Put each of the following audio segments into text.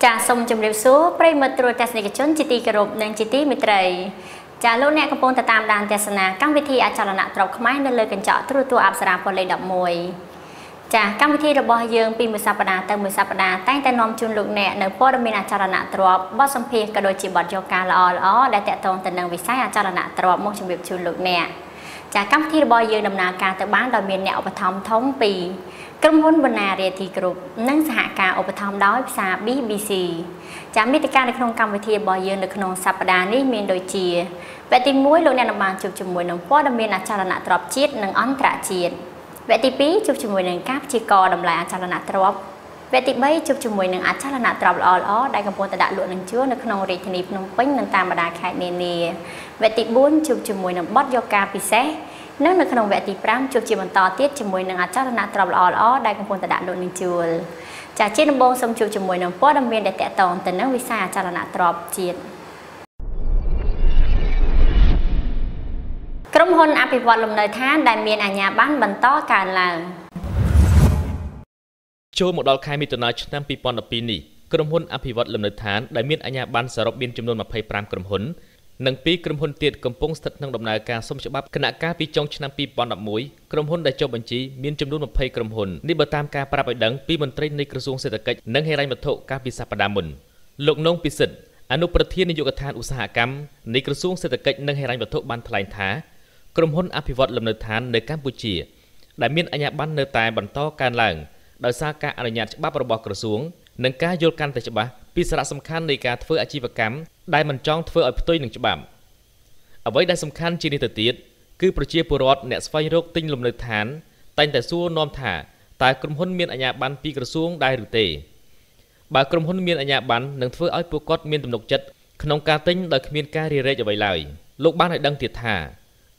ចាសូមជម្រាបសួរប្រិយមិត្តទូរទស្សនិកជនជាទីគោរពនិងជាទីមេត្រីចាលោកអ្នកកំពុងតាមដានទស្សនាកម្មវិធីអចលនទ្រព្យខ្មែរនៅលើកញ្ចក់ទូរទស្សន៍អប្សរាប៉ុស្តិ៍លេខ11ចាកម្មវិធីរបស់យើងពីមួយសប្តាហ៍ទៅមួយសប្តាហ៍តែងតែនាំជូនលោកអ្នកនៅព័ត៌មានអចលនទ្រព្យបទសម្ភាសន៍ក៏ដូចជាបទយកការល្អៗដែលតាក់ទងទៅនឹងវិស័យអចលនទ្រព្យមកជម្រាបជូនលោកអ្នកចាកម្មវិធីរបស់យើងដំណើរការទៅបានដោយមានអ្នកឧបត្ថម្ភធំពីក្រុមហ៊ុនបណ្ណារាធិគ្រប់និងសហការឧបត្ថម្ភដោយផ្សារ BBC ចាមេតិការនៅក្នុងកម្មវិធីរបស់យើងនៅក្នុងសប្តាហ៍នេះមានដូចជាវគ្គទី1លោកអ្នកនឹងបានជួបជាមួយនឹងព័ត៌មានអចលនទ្រព្យជាតិនិងអន្តរជាតិវគ្គទី2ជួបជាមួយនឹងការព្យាករណ៍តម្លៃអចលនទ្រព្យវគ្គទី3ជួបជាមួយនឹងអចលនទ្រព្យល្អៗដែលកំពុងតែដាក់លក់នឹងជួលនៅក្នុងរាជធានីភ្នំពេញនិងតាមបណ្ដាខេត្តនានាវគ្គទី4ជួបជាមួយនឹងបទយកការពិសេសនៅក្នុងវគ្គទី5ជួបជាបន្តទៀតជាមួយនឹងអចលនទ្រព្យល្អៗដែលកំពុងតែដាក់លក់នឹងជួលចាជាដំបូងសូមជួបជាមួយនឹងព័ត៌មានដែលតាក់ទងទៅនឹងវិស័យអចលនទ្រព្យជាតិក្រុមហ៊ុនអភិវឌ្ឍលំនៅឋានដែលមានអាជ្ញាប័ណ្ណបន្តកើនឡើងចូលមកដល់ខែមិថុនាឆ្នាំ2012នេះក្រុមហ៊ុនអភិវឌ្ឍលំនៅឋានដែលមានអាជ្ញាប័ណ្ណសរុបមានចំនួន25ក្រុមហ៊ុននិង2ក្រុមហ៊ុនទៀតកំពុងស្ថិតក្នុងដំណើរការសុំច្បាប់គណៈការពីចុងឆ្នាំ2011ក្រុមហ៊ុនដែលចុះបញ្ជីមានចំនួន20ក្រុមហ៊ុននេះបើតាមការប្រាប់ឲ្យដឹងពីមន្ត្រីនៃក្រសួងសេដ្ឋកិច្ចនិងហិរញ្ញវត្ថុកាលពីសប្តាហ៍មុនលោកនងពិសិដ្ឋអនុប្រធាននាយកដ្ឋានឧស្សាហកម្មនៃក្រសួងសេដ្ឋកិច្ចនិងហិរញ្ញវត្ថុបានថ្លែងថាក្រុមហ៊ុនអភិវឌ្ឍលំនៅឋាននៅកម្ពុជាដែលមានអាជ្ញាប័ណ្ណនៅតែបន្តកើនឡើងដោយសារការអនុញ្ញាតច្បាប់របស់ក្រសួងនិងការយល់កាន់តែច្បាស់ពីសារៈសំខាន់នៃការធ្វើអាជីវកម្មដែលមិនចង់ធ្វើឲ្យផ្ទុយនឹងច្បាប់អ្វីដែលសំខាន់ជាងនេះទៅទៀតគឺប្រជាពលរដ្ឋអ្នកស្វែងរកទិញលំនៅឋានតែងតែសួរនាំថាតើក្រុមហ៊ុនមានអាជ្ញាប័ណ្ណពីក្រសួងដែរឬទេបើក្រុមហ៊ុនមានអាជ្ញាប័ណ្ណនឹងធ្វើឲ្យពួកគាត់មានទំនុកចិត្តក្នុងការទិញដោយគ្មានការរារែកអ្វីឡើយលោកបានឲ្យដឹងទៀតថា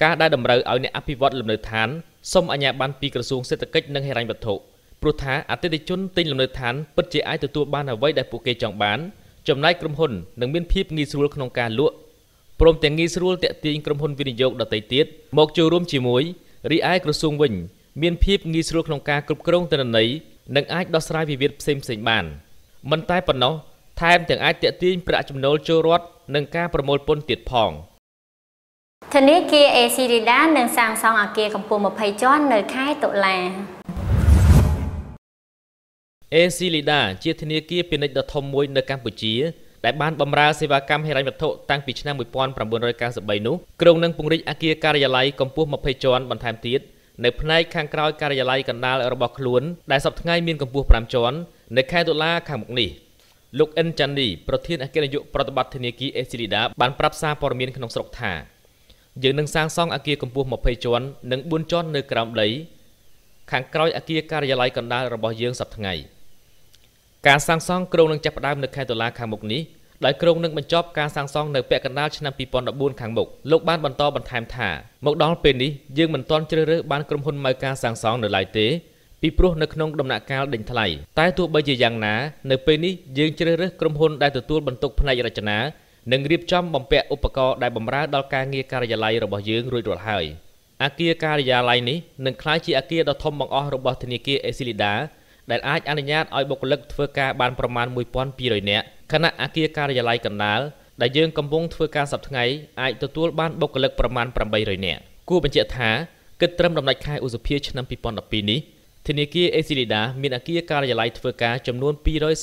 ការដែលតម្រូវឲ្យអ្នកអភិវឌ្ឍលំនៅឋានសុំអាជ្ញាប័ណ្ណពីក្រសួងសេដ្ឋកិច្ចនិងហិរញ្ញវត្ថុព្រោះថាអតិថិជនទិញលំនៅឋានពិតជាអាចទទួលបានអ្វីដែលពួកគេចង់បានចំណែកក្រុមហ៊ុននឹងមានភាពងាយស្រួលក្នុងការលក់ព្រមទាំងងាយស្រួលតាក់ទាញក្រុមហ៊ុនវិនិយោគដទៃទៀតមកចូលរួមជាមួយរីឯក្រសួងវិញមានភាពងាយស្រួលក្នុងការគ្រប់គ្រងទិន្នន័យនិងអាចដោះស្រាយវិវាទផ្សេងៗបានមិនតែប៉ុណ្ណោះថែមទាំងអាចតាក់ទាញប្រាក់ចំណូលចូលរដ្ឋនិងការប្រមូលពន្ធទៀតផងធនាគារ Acirida នឹងសាងសង់អគារកម្ពស់20ជាន់នៅខែតុលាAcirida ជាធនាគារពាណិជ្ជដ៏ធំមួយនៅកម្ពុជាដែលបានបម្រើសេវាកម្មហិរញ្ញវត្ថុតាំងពីឆ្នាំ1993នោះក្រុងនឹងពង្រីកអគារការិយាល័យកម្ពស់20ជាន់បន្ថែមទៀតនៅផ្នែកខាងក្រោយការិយាល័យកណ្ដាលរបស់ខ្លួនដែលសប្តាហ៍ថ្ងៃមានកម្ពស់5ជាន់នៅខែតុលាខាងមុខនេះលោកអិនចាន់នីប្រធានអគ្គនាយកប្រតិបត្តិធនាគារ Acirida បានប្រាប់សារព័ត៌មានក្នុងស្រុកថាយើងនឹងសាងសង់អគារកម្ពស់20ជាន់និង4ជាន់នៅក្រោមដីខាងក្រោយអគារការិយាល័យកណ្ដាលរបស់យើងសប្តាហ៍ថ្ងៃការសាងសង់ក្រុងនឹងចាប់ផ្ដើមនៅខែតុលាខាងមុខនេះដោយក្រុងនឹងបញ្ចប់ការសាងសង់នៅពាក់កណ្ដាលឆ្នាំ2014ខាងមុខលោកបានបន្តបន្ថែមថាមកដល់ពេលនេះយើងមិនទាន់ជ្រើសរើសបានក្រុមហ៊ុនមកការសាងសង់នៅឡើយទេពីព្រោះនៅក្នុងដំណាក់កាលដេញថ្លៃតែទោះបីជាយ៉ាងណានៅពេលនេះយើងជ្រើសរើសក្រុមហ៊ុនដែលទទួលបន្ទុកផ្នែករចនានិងរៀបចំបំពាក់ឧបករណ៍ដែលបម្រើដល់ការងារការិយាល័យរបស់យើងរួចរាល់ហើយអគារការិយាល័យនេះនឹងក្លាយជាអគារដ៏ធំបង្អស់របស់ធនាគារ Aciridaដែលអាចអនុញ្ញាតឲ្យបុគ្គលិកធ្វើការបានប្រមាណ1200នាក់ខណៈអគារការិយាល័យកណ្ដាលដែលយើងកំពុងធ្វើការសប្តាហ៍ថ្ងៃអាចទទួលបានបុគ្គលិកប្រមាណ800នាក់គួរបញ្ជាក់ថាគិតត្រឹមដំណាច់ខែឧសភាឆ្នាំ2012នេះធនាគារ Acirida មានអគារការិយាល័យធ្វើការចំនួន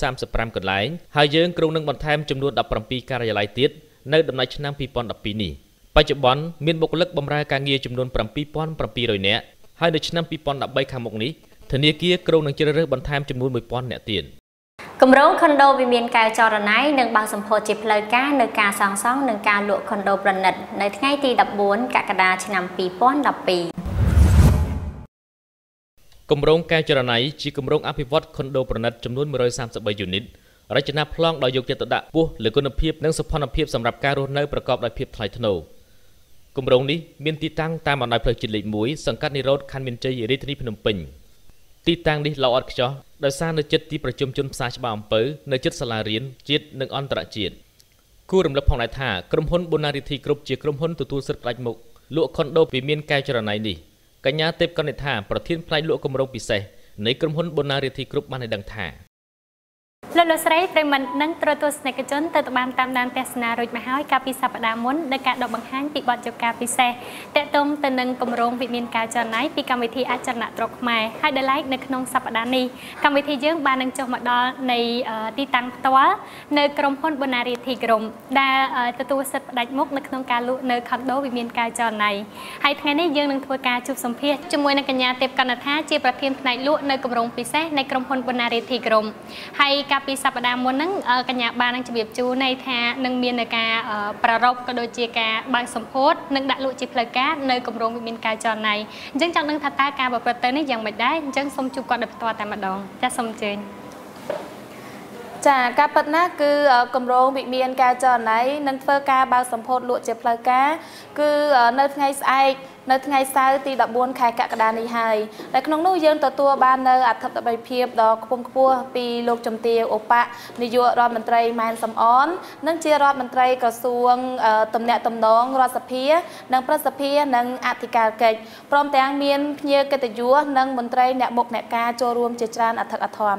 235កន្លែងហើយយើងក្រុងនឹងបន្ថែមចំនួន17ការិយាល័យទៀតនៅដំណាច់ឆ្នាំ2012នេះបច្ចុប្បន្នមានបុគ្គលិកបម្រើការងារចំនួន7700នាក់ហើយនៅឆ្នាំ2013ខាងមុខនេះធនាគារក្រុងនឹងជ្រើសរើសបន្ថែមចំនួន1000នាក់ទៀតគម្រោងខុនដូវិមានកែវចរណៃនឹងបើកសម្ពោធជាផ្លូវការនៅការសាងសង់និងការលក់ខុនដូប្រណិតនៅថ្ងៃទី14កក្កដាឆ្នាំ2012គម្រោងកែវចរណៃជាគម្រោងអភិវឌ្ឍខុនដូប្រណិតចំនួន133យូនីតរចនាប្លង់ដោយយកចិត្តទុកដាក់ខ្ពស់លើគុណភាពនិងសោភ័ណភាពសម្រាប់ការរស់នៅប្រកបដោយភាពថ្លៃថ្នូរគម្រោងនេះមានទីតាំងតាមបណ្ដោយផ្លូវជាតិលេខ1សង្កាត់និរោធខណ្ឌមានជ័យរាជធានីភ្នំពេញទីតាំងនេះល្អឥតខ្ចោះដោយសារនៅជិតទីប្រជុំជនផ្សារច្បារអំពៅនៅជិតសាលារៀនជាតិនិងអន្តរជាតិគួររំលឹកផងដែរថាក្រុមហ៊ុនប៊ុនណារីធីគ្រប់ជាក្រុមហ៊ុនទទួលសិទ្ធិផ្ដាច់មុខលក់ខុនដូវិមានកែវចរណៃនេះកញ្ញាទេពកនិដ្ឋាប្រធានផ្នែកលក់គម្រោងពិសេសនៃក្រុមហ៊ុនប៊ុនណារីធីគ្រប់បានឲ្យដឹងថា លោកស្រីប្រិមត្តនឹងត្រូវទស្សនិកជនទៅបានតាមដានទស្សនារួចមកហើយកាលពីសប្តាហ៍មុននៅការដកបង្ហាញពីបទយកាពិសេសតាក់ទងទៅនឹងគម្រោងវិមានការចល័យពីកម្មវិធីអចលនទ្រព្យខ្មែរហើយដែលឡែកនៅក្នុងសប្តាហ៍នេះកម្មវិធីយើងបាននឹងចុះមកដល់នៃទីតាំងផ្ទាល់នៅក្រុមហ៊ុនបណ្ណារាធិក្រុមដែលទទួលសិទ្ធិផ្ដាច់មុខនៅក្នុងការលក់នៅខុនដូវិមានការចល័យហើយថ្ងៃនេះយើងនឹងធ្វើការជួបសម្ភាសជាមួយនឹងកញ្ញាទេពកណ្ណថាជាប្រធានផ្នែកលក់នៅគម្រោងពិសេសនៃក្រុមហ៊ុនបណ្ណារាធិក្រុមហើយពីសប្តាហ៍មុនហ្នឹងកញ្ញាបាននឹងជម្រាបជូននៃថានឹងមាននៅការប្រារព្ធក៏ដូចជាការបើកសម្ពោធនិងដាក់លក់ជាផ្លូវការនៅគម្រោងវិមានការចល័យអញ្ចឹងចង់ដឹងថាតើការប្រព្រឹត្តទៅនេះយ៉ាងម៉េចដែរអញ្ចឹងសូមជួបគាត់ដោយផ្ទាល់តែម្ដងចាសសូមអញ្ជើញចាការពិតណាស់គឺគម្រោងវិមានការចល័យនឹងធ្វើការបើកសម្ពោធលក់ជាផ្លូវការគឺនៅថ្ងៃស្អែកនៅថ្ងៃសៅរ៍ទី14ខែកក្កដានេះហើយតែក្នុងនោះយើងទទួលបាននៅអធិបតីភាពដ៏ខ្ពង់ខ្ពស់ពីលោកជំទាវឧបនាយករដ្ឋមន្ត្រីម៉ែនសំអននិងជារដ្ឋមន្ត្រីក្រសួងទំនាក់ទំនងរដ្ឋសភានិងប្រសិទ្ធភាពនិងអធិការកិច្ចព្រមទាំងមានភ្ញៀវកិត្តិយសនិងមន្ត្រីអ្នកមុខអ្នកការចូលរួមជាច្រើនអធិកអធម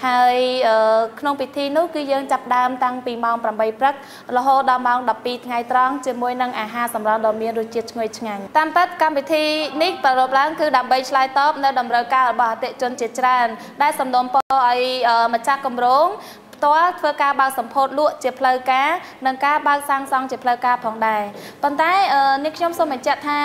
ហើយក្នុងពិធីនោះគឺយើងចាប់ដើមតាំងពីម៉ោង8ព្រឹករហូតដល់ម៉ោង12ថ្ងៃត្រង់ជាមួយនឹងអាហារសម្រន់ដ៏មានរសជាតិឈ្ងុយឆ្ងាញ់តាមពិតកម្មវិធីនេះប្រារព្ធឡើងគឺដើម្បីឆ្លើយតបនៅតម្រូវការរបស់អតិថិជនជាច្រើនដែលសំណូមពរឲ្យម្ចាស់គម្រោងផ្ទាល់ធ្វើការបើកសម្ពោធលក់ជាផ្លូវការនិងការបើកសាងសង់ជាផ្លូវការផងដែរប៉ុន្តែនេះខ្ញុំសូមបញ្ជាក់ថា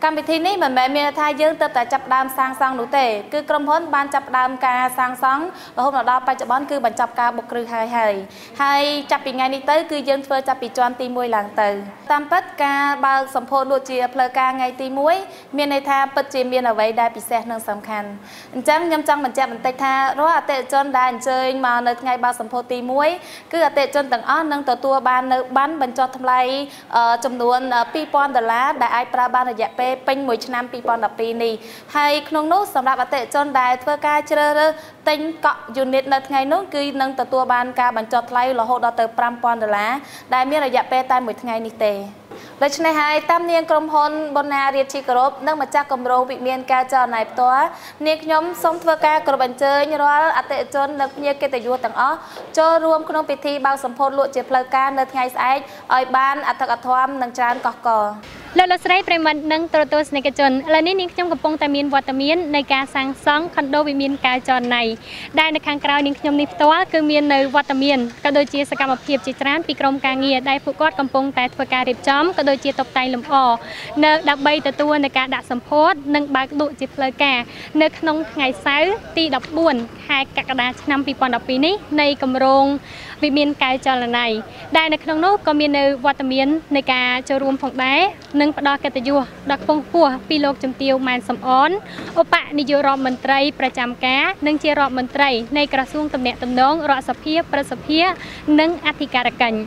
កម្មវិធីនេះមិនមែនមានថាយើងទៅតែចាប់ដើមសាងសង់នោះទេគឺក្រុមហ៊ុនបានចាប់ដើមការសាងសង់រហូតដល់បច្ចុប្បន្នគឺបញ្ចប់ការបុកគ្រឹះហើយចាប់ពីថ្ងៃនេះទៅគឺយើងធ្វើចាប់ពីជាន់ទី1ឡើងទៅតាមពិតការបើកសម្ពោធលក់ជាផ្លូវការថ្ងៃទី1មានន័យថាពិតជាមានអ្វីដែលពិសេសនិងសំខាន់អញ្ចឹងខ្ញុំចង់បញ្ជាក់បន្តិចថារាល់អតិថិជនដែលអញ្ជើញមកនៅថ្ងៃបើកសម្ពោធទី1គឺអតិថិជនទាំងអស់នឹងទទួលបាននៅប័ណ្ណបញ្ចុះថ្លៃចំនួន$2,000ដែលអាចប្រើបានរយៈពេលពេញមួយឆ្នាំ2012នេះហើយក្នុងនោះសម្រាប់អតិថិជនដែលធ្វើការជ្រើសរើសទិញកក់ unit នៅថ្ងៃនោះគឺនឹងទទួលបានការបញ្ចុះថ្លៃរហូតដល់ទៅ$5,000ដែលមានរយៈពេលតែមួយថ្ងៃនេះទេដូច្នេះហើយតាមនាងក្រុមហ៊ុនបណ្ណារាជគោរពនិងម្ចាស់គម្រោងវិមានការចល័យផ្ទាល់នាងខ្ញុំសូមធ្វើការគោរពអញ្ជើញរាល់អតិថិជននិងភ្ញៀវកិត្តិយសទាំងអស់ចូលរួមក្នុងពិធីបើកសម្ពោធលក់ជាផ្លូវការនៅថ្ងៃស្អែកឲ្យបានអធិកអធមនិងច្រើនកកកលោកស្រីប្រិមត្តនិងទូរទស្សនិកជនឥឡូវនេះនាងខ្ញុំកំពុងតែមានវត្តមាននៃការសាងសង់ខុនដូវិមានការចល័យដែលនៅខាងក្រៅនាងខ្ញុំនេះផ្ទាល់គឺមាននៅវត្តមានក៏ដូចជាសកម្មភាពជាច្រើនពីក្រុមការងារដែលពួកគាត់កំពុងតែធ្វើការរៀបចំក៏ដូចជាតុបតែងលម្អនៅដើម្បីទទួលនៅការដាក់សម្ពោធនិងបើកលក់ជាផ្លូវការនៅក្នុងថ្ងៃសៅរ៍ទី14ខែកក្កដាឆ្នាំ2012នេះនៃគម្រោងវិមានការចល័យដែលនៅក្នុងនោះក៏មាននៅវត្តមាននៃការចូលរួមផងដែរនិងផ្ដល់កិត្តិយសដល់ខ្ពង់ខ្ពស់ពីលោកជំទាវម៉ែនសំអនឧបនាយករដ្ឋមន្ត្រីប្រចាំការនិងជារដ្ឋមន្ត្រីនៃក្រសួងទំនាក់ទំនងរដ្ឋសភាប្រសិទ្ធភាពនិងអធិការកិច្ច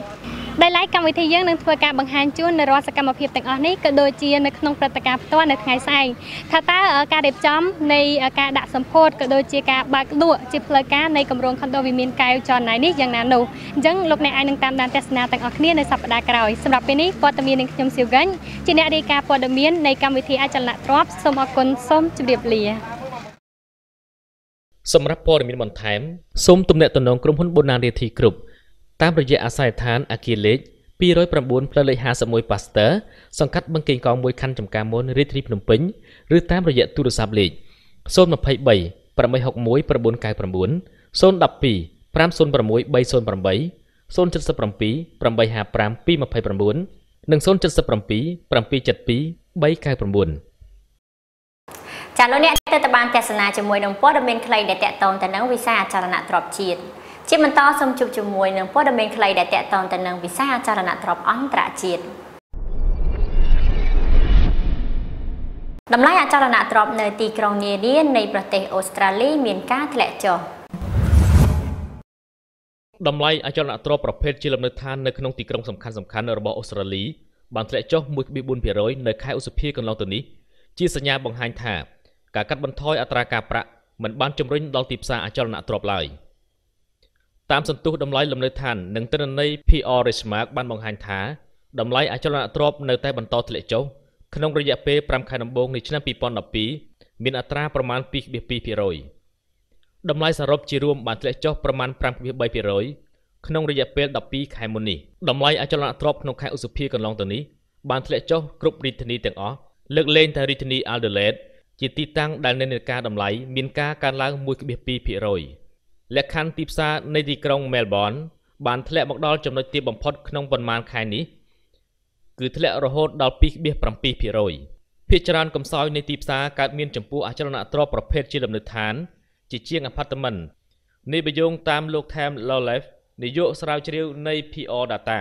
ដែលឡែកកម្មវិធីយើងនឹងធ្វើការបង្ហាញជូននៅរាល់សកម្មភាពទាំងអស់នេះក៏ដូចជានៅក្នុងព្រឹត្តិការណ៍ផ្ទាល់នៅថ្ងៃស្អែកថាតើការរៀបចំនៃការដាក់សម្ពោធក៏ដូចជាការបើកលក់ជាផ្លូវការនៃគម្រោងខុនដូវិមានការចល័យនេះយ៉ាងណានោះអញ្ចឹងលោកអ្នកអាចនឹងតាមដានទស្សនាទាំងអស់គ្នានៅសប្តាហ៍ក្រោយសម្រាប់ពេលនេះព័ត៌មាននឹងខ្ញុំសៀវកិញ្ញជាអ្នករាយការណ៍ព័ត៌មាននៃកម្មវិធីអចលនទ្រព្យសូមអរគុណសូមជម្រាបលាសម្រាប់ព័ត៌មានបន្ថែមសូមទំនាក់ទំនងក្រុមហ៊ុនបណ្ណារាធិក្រុមតាមរយៈអាស័យដ្ឋានអគារលេខ209ផ្លូវលេខ51 Pasteur សង្កាត់បឹងកេងកង1ខណ្ឌចំការមនរាជធានីភ្នំពេញឬតាមរយៈទូរស័ព្ទលេខ023 861 999 012 506 308 077 855 229និង077 772 399ចាលោកអ្នកទៅបានទស្សនាជាមួយនឹងព័ត៌មានខ្លីដែលតាក់ទងទៅនឹងវិស័យអចលនទ្រព្យជាតិជាបន្តសូមជួបជាមួយនឹងព័ត៌មានខ្លីដែលតាក់ទងទៅនឹងវិស័យអចលនទ្រព្យអន្តរជាតិតម្លៃអចលនទ្រព្យនៅទីក្រុងនានានៃប្រទេសអូស្ត្រាលីមានការធ្លាក់ចុះតម្លៃអចលនទ្រព្យប្រភេទជាលំនៅឋាននៅក្នុងទីក្រុងសំខាន់ៗរបស់អូស្ត្រាលីបានធ្លាក់ចុះ 1.4% នៅខែឧសភាកន្លងទៅនេះជាសញ្ញាបង្ហាញថាការកាត់បន្ថយអត្រាការប្រាក់មិនបានជំរុញដល់ទីផ្សារអចលនទ្រព្យឡើយតាមសន្ទុះតម្លៃលំនៅឋាននិងទិន្នន័យ PR Richmark បានបង្ហាញថាតម្លៃអចលនទ្រព្យនៅតែបន្តធ្លាក់ចុះក្នុងរយៈពេល5ខែដំបូងនៃឆ្នាំ2012មានអត្រាប្រមាណ 2.2% តម្លៃសរុបជារួមបានធ្លាក់ចុះប្រមាណ 5.3% ក្នុងរយៈពេល12ខែមុននេះតម្លៃអចលនទ្រព្យក្នុងខែឧសភាកន្លងទៅនេះបានធ្លាក់ចុះគ្រប់រាជធានីទាំងអស់លើកលែងតែរាជធានី Adelaide ជាទីតាំងដែលនិន្នាការតម្លៃមានការកើនឡើង 1.2% លក្ខខណ្ឌទីផ្សារនៃទីក្រុង Melbourne បានធ្លាក់មកដល់ចំណុចទាបបំផុតក្នុងប៉ុន្មានខែនេះគឺធ្លាក់រហូតដល់ 2.7%ភាគច្រើនកំសោយនៃទីផ្សារកើតមានចំពោះអចលនទ្រព្យប្រភេទជាលំនៅឋានជាជាង Apartment នេះបញ្យងតាមលោក Tham Lolef នាយកស្រាវជ្រាវនៃ PR Data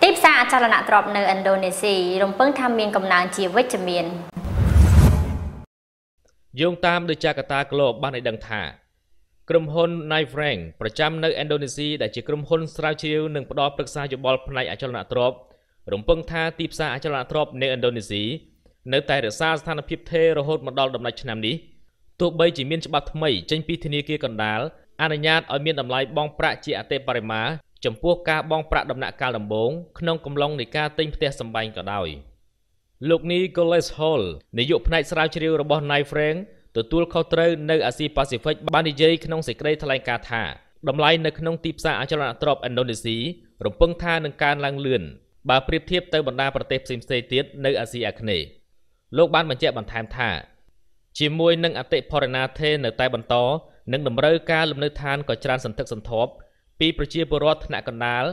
ទីផ្សារអចលនទ្រព្យនៅឥណ្ឌូនេស៊ីរំពឹងថាមានកំណើនជាវិជ្ជមានយោងតាមដោយចាកាតា Globe បានឲ្យដឹងថាក្រុមហ៊ុន Knight Frank ប្រចាំនៅឥណ្ឌូនេស៊ីដែលជាក្រុមហ៊ុនស្រាវជ្រាវនិងផ្ដល់ប្រឹក្សាយោបល់ផ្នែកអចលនទ្រព្យរំពឹងថាទីផ្សារអចលនទ្រព្យនៅឥណ្ឌូនេស៊ីនៅតែរក្សាស្ថានភាពថេររហូតមកដល់ដំណាច់ឆ្នាំនេះទោះបីជាមានច្បាប់ថ្មីចេញពីធនាគារកណ្ដាលអនុញ្ញាតឲ្យមានតម្លៃបង់ប្រាក់ជាអតិបរមាចំពោះការបង់ប្រាក់ដំណាក់កាលដំបូងក្នុងកំឡុងនៃការទិញផ្ទះសម្បែងក៏ដោយលោកនី Nicholas Hall នាយកផ្នែកស្រាវជ្រាវរបស់ Knight Frank ទទួលខុសត្រូវនៅអាស៊ីប៉ាស៊ីហ្វិកបាននិយាយក្នុងសេចក្តីថ្លែងការណ៍ថាតម្លៃនៅក្នុងទីផ្សារអចលនទ្រព្យឥណ្ឌូនេស៊ីរំពឹងថានឹងកើនឡើងលឿនបើប្រៀបធៀបទៅបណ្ដាប្រទេសផ្សេងៗទៀតនៅអាស៊ីអាគ្នេយ៍លោកបានបញ្ជាក់បន្ថែមថាជាមួយនឹងអតិផរណាថេរនៅតែបន្តនិងតម្រូវការលំនៅឋានក៏ច្រើនសន្ធឹកសន្ធាប់ពីប្រជាពលរដ្ឋថ្នាក់កណ្ដាល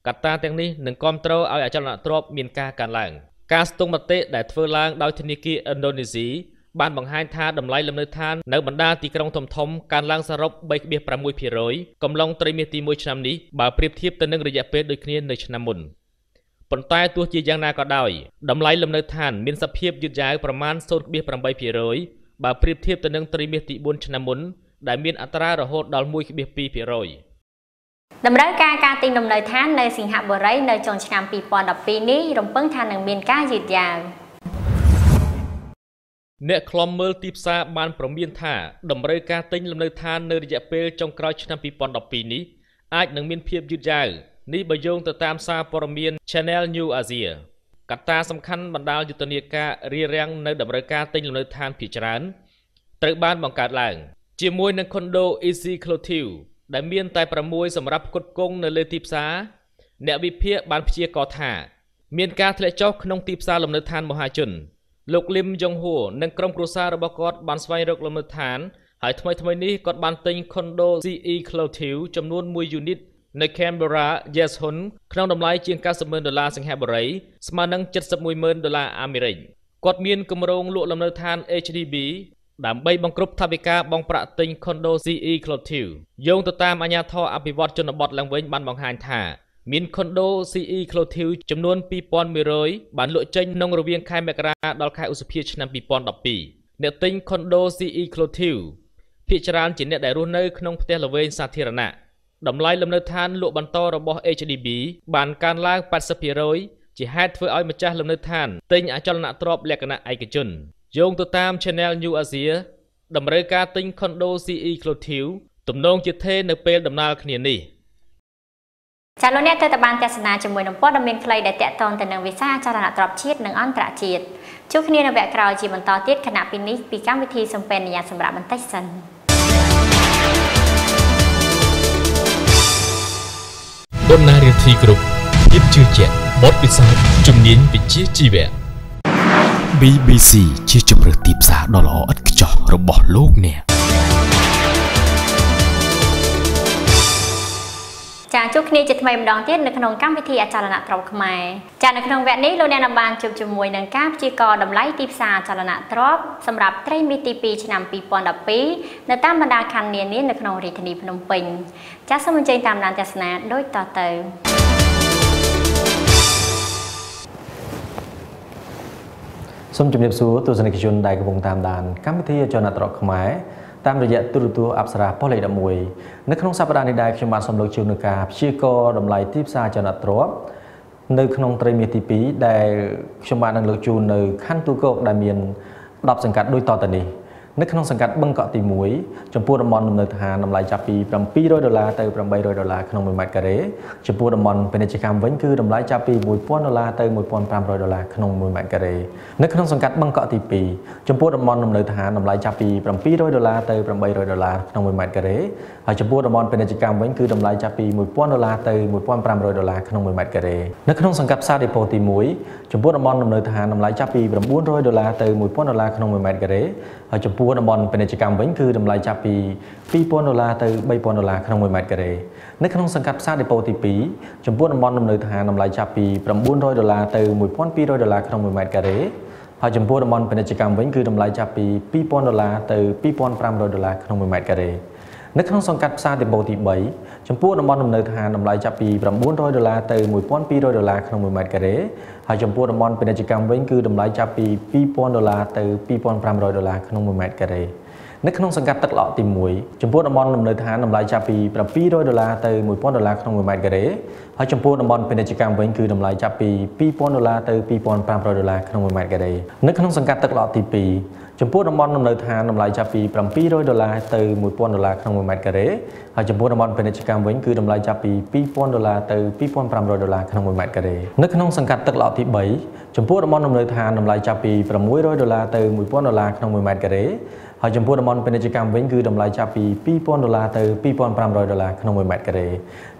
កត្តាទាំងនេះនឹងគាំទ្រឲ្យអចលនទ្រព្យមានការកើនឡើងការស្ទង់មតិដែលធ្វើឡើងដោយធនាគារឥណ្ឌូនេស៊ីបានបង្ហាញថាតម្លៃលំនៅឋាននៅបណ្ដាទីក្រុងធំៗកើនឡើងសរុប 3.6% កំឡុងត្រីមាសទី1ឆ្នាំនេះបើប្រៀបធៀបទៅនឹងរយៈពេលដូចគ្នានៅឆ្នាំមុនប៉ុន្តែទោះជាយ៉ាងណាក៏ដោយតម្លៃលំនៅឋានមានសភាពយឺតយ៉ាវប្រមាណ 0.8% បើប្រៀបធៀបទៅនឹងត្រីមាសទី4ឆ្នាំមុនដែលមានអត្រារហូតដល់ 1.2% តម្រូវការការទិញលំនៅឋាននៅសិង្ហបុរីនៅចុងឆ្នាំ2012នេះរំពឹងថានឹងមានការយឺតយ៉ាវអ្នកខ្លំមើលទីផ្សារបានប្រមានថាតម្រូវការទិញលំនៅឋាននៅរយៈពេលចុងក្រោយឆ្នាំ2012នេះអាចនឹងមានភាពយឺតយ៉ាវនេះបើយោងទៅតាមសារព័ត៌មាន Channel New Asia កត្តាសំខាន់បណ្ដាលយុទ្ធនាការរារាំងនៅតម្រូវការទិញលំនៅឋានភាគច្រើនត្រូវបានបង្កើតឡើងជាមួយនឹង Condo Exclusive ដែលមានតែ6សម្រាប់ផ្គត់ផ្គង់នៅលើទីផ្សារអ្នកវិភាគបានព្យាករណ៍ថាមានការធ្លាក់ចុះក្នុងទីផ្សារលំនៅឋានមហាជនលោកលឹមយ៉ុងហួរនិងក្រុមគ្រួសាររបស់គាត់បានស្វែងរកលំនៅឋានហើយថ្មីនេះគាត់បានទិញ Condo Exclusive ចំនួន1 unit នៅ Canberra Yes Hun ក្នុងតម្លៃជាង$90,000សិង្ហបុរីស្មើនឹង$71,000អាមេរិកគាត់មានគម្រោងលក់លំនៅឋាន HDB ដើម្បីបង្គ្រប់ថវិកាបង់ប្រាក់ទិញ Condo Exclusive យោងទៅតាមអាជ្ញាធរអភិវឌ្ឍជនបទឡើងវិញបានបង្ហាញថាមាន Condo Exclusive ចំនួន 2,100 បានលក់ចេញក្នុងរវាងខែមករាដល់ខែឧសភាឆ្នាំ2012អ្នកទិញ Condo Exclusive ភាគច្រើនជាអ្នកដែលរស់នៅក្នុងផ្ទះល្វែងសាធារណៈតម្លៃលំនៅឋានលក់បន្តរបស់ HDB បានកើនឡើង 80% ជាហេតុធ្វើឲ្យម្ចាស់លំនៅឋានទិញអចលនទ្រព្យលក្ខណៈឯកជនយោងទៅតាម Channel New Asia តម្រូវការទិញ Condo Exclusive ទំនងជាថេរនៅពេលដំណើរគ្នានេះចាលោកអ្នកទៅបានទស្សនាជាមួយនឹងព័ត៌មានខ្លីដែលតាក់ទងទៅនឹងវិស័យអចលនទ្រព្យជាតិនិងអន្តរជាតិជួបគ្នានៅវគ្គក្រោយជាបន្តទៀតគណៈពីនេះពីកម្មវិធីសំពេនញ្ញាសម្រាប់បន្តិចសិនបណ្ណារាធិគ្រប់ភាពជឿជាក់បទពិសោធន៍ជំនាញវិជ្ជាជីវៈ BBC ជាជម្រើសទីផ្សារដ៏ល្អឥតខ្ចោះរបស់លោកអ្នកចាជួបគ្នាជាថ្មីម្ដងទៀតនៅក្នុងកម្មវិធីអចលនទ្រព្យខ្មែរចានៅក្នុងវគ្គនេះលោកអ្នកបានជួបជាមួយនឹងការព្យាករណ៍តម្លៃទីផ្សារអចលនទ្រព្យសម្រាប់ត្រីមាសទី2ឆ្នាំ2012នៅតាមបណ្ដាខណ្ឌនានានៅក្នុងរាជធានីភ្នំពេញចាសូមអញ្ជើញតាមដានទស្សនាដូចតទៅសូមជម្រាបសួរទស្សនិកជនដែលកំពុងតាមដានកម្មវិធីអចលនទ្រព្យខ្មែរតាមរយៈទូរទស្សន៍អប្សរាប៉ុស្តិ៍លេខ11នៅក្នុងសប្តាហ៍នេះដែរខ្ញុំបានសូមលើកជូននូវការព្យាករណ៍តម្លៃទីផ្សារអចលនទ្រព្យនៅក្នុងត្រីមាសទី2ដែលខ្ញុំបាននឹងលើកជូននៅខណ្ឌទូកោកដែលមាន10សង្កាត់ដូចតទៅនេះ នៅក្នុងសង្កាត់បឹងកក់ទី1ចំពោះតំបន់លំនៅឋានតម្លៃចាប់ពី$700ទៅ$800ក្នុង1ម៉ែត្រការ៉េចំពោះតំបន់ពាណិជ្ជកម្មវិញគឺតម្លៃចាប់ពី$1000ទៅ$1500ក្នុង1ម៉ែត្រការ៉េនៅក្នុងសង្កាត់បឹងកក់ទី2ចំពោះតំបន់លំនៅឋានតម្លៃចាប់ពី$700ទៅ$800ក្នុង1ម៉ែត្រការ៉េហើយចំពោះតំបន់ពាណិជ្ជកម្មវិញគឺតម្លៃចាប់ពី$1000ទៅ$1500ក្នុង1ម៉ែត្រការ៉េនៅក្នុងសង្កាត់ផ្សារដេប៉ូទី1ចំពោះតំបន់លំនៅឋានតម្លៃចាប់ពី$900ទៅ$1000ក្នុង1ម៉ែត្រការ៉េហើយចំពោះតំបន់ពាណិជ្ជកម្មវិញគឺតម្លៃចាប់ពី$2000ទៅ$3000ក្នុង1ម៉ែត្រការ៉េនៅក្នុងសង្កាត់ផ្សារដេប៉ូទី2ចំពោះតំបន់លំនៅឋានតម្លៃចាប់ពី$900ទៅ$1200ក្នុង1ម៉ែត្រការ៉េហើយចំពោះតំបន់ពាណិជ្ជកម្មវិញគឺតម្លៃចាប់ពី$2000ទៅ$2500ក្នុង1ម៉ែត្រការ៉េនៅក្នុងសង្កាត់ផ្សារដេប៉ូទី3ចំពោះតំបន់លំនៅឋានតម្លៃចាប់ពី$900ទៅ$1200ក្នុង1ម៉ែត្រការ៉េហើយចំពោះតំបន់ពាណិជ្ជកម្មវិញគឺតម្លៃចាប់ពី$2000ទៅ$2500ក្នុង1ម៉ែត្រការ៉េនៅក្នុងសង្កាត់ទឹកឡក់ទី1ចំពោះតំបន់លំនៅឋានតម្លៃចាប់ពី$700ទៅ$1000ក្នុង1ម៉ែត្រការ៉េហើយចំពោះតំបន់ពាណិជ្ជកម្មវិញគឺតម្លៃចាប់ពី$2000ទៅ$2500ក្នុង1ម៉ែត្រការ៉េនៅក្នុងសង្កាត់ទឹកឡក់ទី2ចំពោះតំបន់លំនៅឋានតម្លៃចាប់ពី$700ទៅ$1000ក្នុង1ម៉ែត្រការ៉េហើយចំពោះតំបន់ពាណិជ្ជកម្មវិញគឺតម្លៃចាប់ពី$2000ទៅ$2500ក្នុង1ម៉ែត្រការ៉េនៅក្នុងសង្កាត់ទឹកឡក់ទី3ចំពោះតំបន់លំនៅឋានតម្លៃចាប់ពី$600ទៅ$1000ក្នុង1ម៉ែត្រការ៉េហើយចំពោះតំបន់ពាណិជ្ជកម្មវិញគឺតម្លៃចាប់ពី$2000ទៅ$2500ក្នុង1ម៉ែត្រការ៉េ